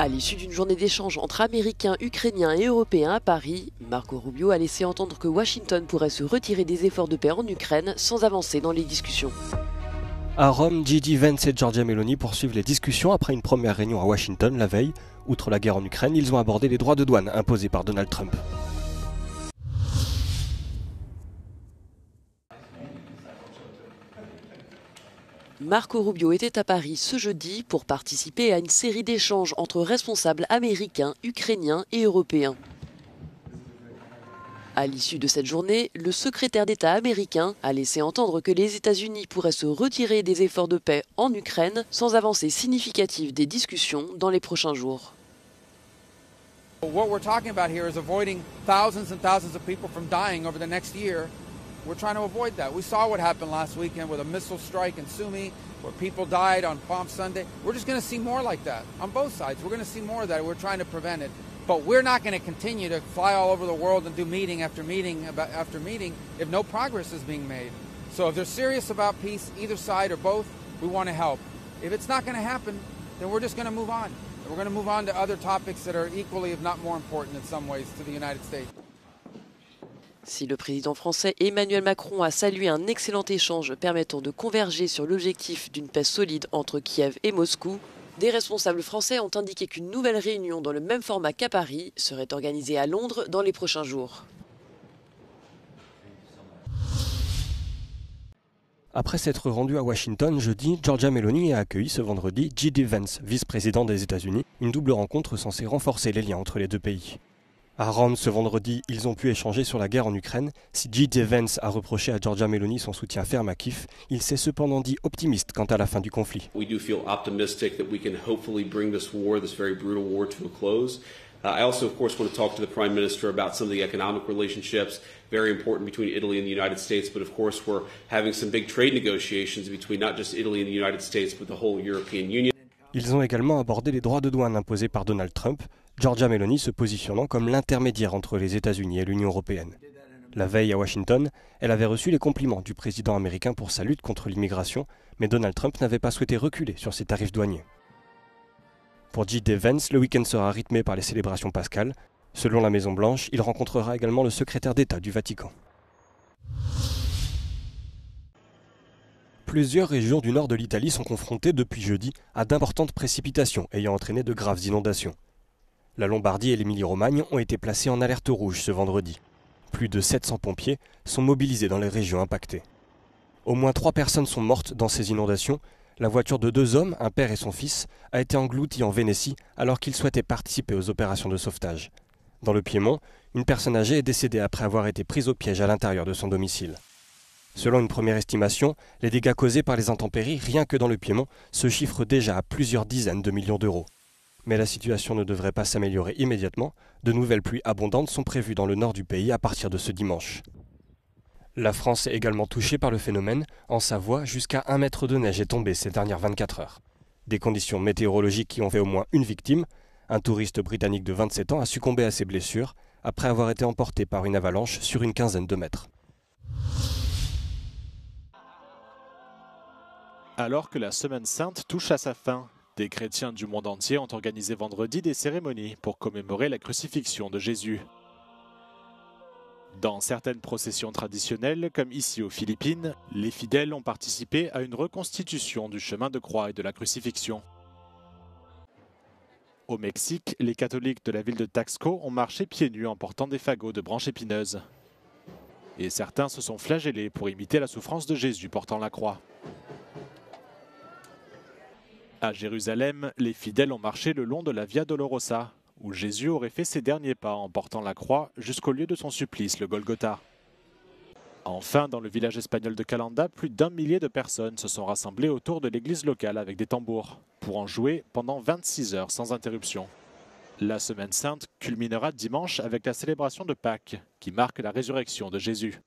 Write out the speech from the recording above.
À l'issue d'une journée d'échange entre Américains, Ukrainiens et Européens à Paris, Marco Rubio a laissé entendre que Washington pourrait se retirer des efforts de paix en Ukraine sans avancer dans les discussions. À Rome, J.D. Vance et Giorgia Meloni poursuivent les discussions après une première réunion à Washington la veille. Outre la guerre en Ukraine, ils ont abordé les droits de douane imposés par Donald Trump. Marco Rubio était à Paris ce jeudi pour participer à une série d'échanges entre responsables américains, ukrainiens et européens. À l'issue de cette journée, le secrétaire d'État américain a laissé entendre que les États-Unis pourraient se retirer des efforts de paix en Ukraine sans avancée significative des discussions dans les prochains jours. What we're talking about here is avoiding thousands and thousands of people from dying over the next year. We're trying to avoid that. We saw what happened last weekend with a missile strike in Sumy, where people died on Palm Sunday. We're just going to see more like that on both sides. We're going to see more of that. We're trying to prevent it. But we're not going to continue to fly all over the world and do meeting after meeting after meeting if no progress is being made. So if they're serious about peace, either side or both, we want to help. If it's not going to happen, then we're just going to move on. We're going to move on to other topics that are equally, if not more important in some ways, to the United States. Si le président français Emmanuel Macron a salué un excellent échange permettant de converger sur l'objectif d'une paix solide entre Kiev et Moscou, des responsables français ont indiqué qu'une nouvelle réunion dans le même format qu'à Paris serait organisée à Londres dans les prochains jours. Après s'être rendu à Washington jeudi, Giorgia Meloni a accueilli ce vendredi J.D. Vance, vice-président des États-Unis, une double rencontre censée renforcer les liens entre les deux pays. À Rome ce vendredi, ils ont pu échanger sur la guerre en Ukraine. Si J.D. Vance a reproché à Giorgia Meloni son soutien ferme à Kiev, il s'est cependant dit optimiste quant à la fin du conflit. We do feel optimistic that we can hopefully bring this war, this very brutal war, to a close. I also, of course, want to talk to the Prime Minister about some of the economic relationships, very important between Italy and the United States. But of course, we're having some big trade negotiations between not just Italy and the United States, but the whole European Union. Ils ont également abordé les droits de douane imposés par Donald Trump, Giorgia Meloni se positionnant comme l'intermédiaire entre les États-Unis et l'Union européenne. La veille à Washington, elle avait reçu les compliments du président américain pour sa lutte contre l'immigration, mais Donald Trump n'avait pas souhaité reculer sur ses tarifs douaniers. Pour J.D. Vance, le week-end sera rythmé par les célébrations pascales. Selon la Maison-Blanche, il rencontrera également le secrétaire d'État du Vatican. Plusieurs régions du nord de l'Italie sont confrontées depuis jeudi à d'importantes précipitations ayant entraîné de graves inondations. La Lombardie et l'Émilie-Romagne ont été placées en alerte rouge ce vendredi. Plus de 700 pompiers sont mobilisés dans les régions impactées. Au moins 3 personnes sont mortes dans ces inondations. La voiture de 2 hommes, un père et son fils, a été engloutie en Vénétie alors qu'ils souhaitaient participer aux opérations de sauvetage. Dans le Piémont, une personne âgée est décédée après avoir été prise au piège à l'intérieur de son domicile. Selon une première estimation, les dégâts causés par les intempéries, rien que dans le Piémont, se chiffrent déjà à plusieurs dizaines de millions d'euros. Mais la situation ne devrait pas s'améliorer immédiatement. De nouvelles pluies abondantes sont prévues dans le nord du pays à partir de ce dimanche. La France est également touchée par le phénomène. En Savoie, jusqu'à 1 mètre de neige est tombé ces dernières 24 heures. Des conditions météorologiques qui ont fait au moins une victime. Un touriste britannique de 27 ans a succombé à ses blessures après avoir été emporté par une avalanche sur une quinzaine de mètres. Alors que la Semaine Sainte touche à sa fin, des chrétiens du monde entier ont organisé vendredi des cérémonies pour commémorer la crucifixion de Jésus. Dans certaines processions traditionnelles, comme ici aux Philippines, les fidèles ont participé à une reconstitution du chemin de croix et de la crucifixion. Au Mexique, les catholiques de la ville de Taxco ont marché pieds nus en portant des fagots de branches épineuses. Et certains se sont flagellés pour imiter la souffrance de Jésus portant la croix. À Jérusalem, les fidèles ont marché le long de la Via Dolorosa, où Jésus aurait fait ses derniers pas en portant la croix jusqu'au lieu de son supplice, le Golgotha. Enfin, dans le village espagnol de Calanda, plus d'1 millier de personnes se sont rassemblées autour de l'église locale avec des tambours, pour en jouer pendant 26 heures sans interruption. La Semaine Sainte culminera dimanche avec la célébration de Pâques, qui marque la résurrection de Jésus.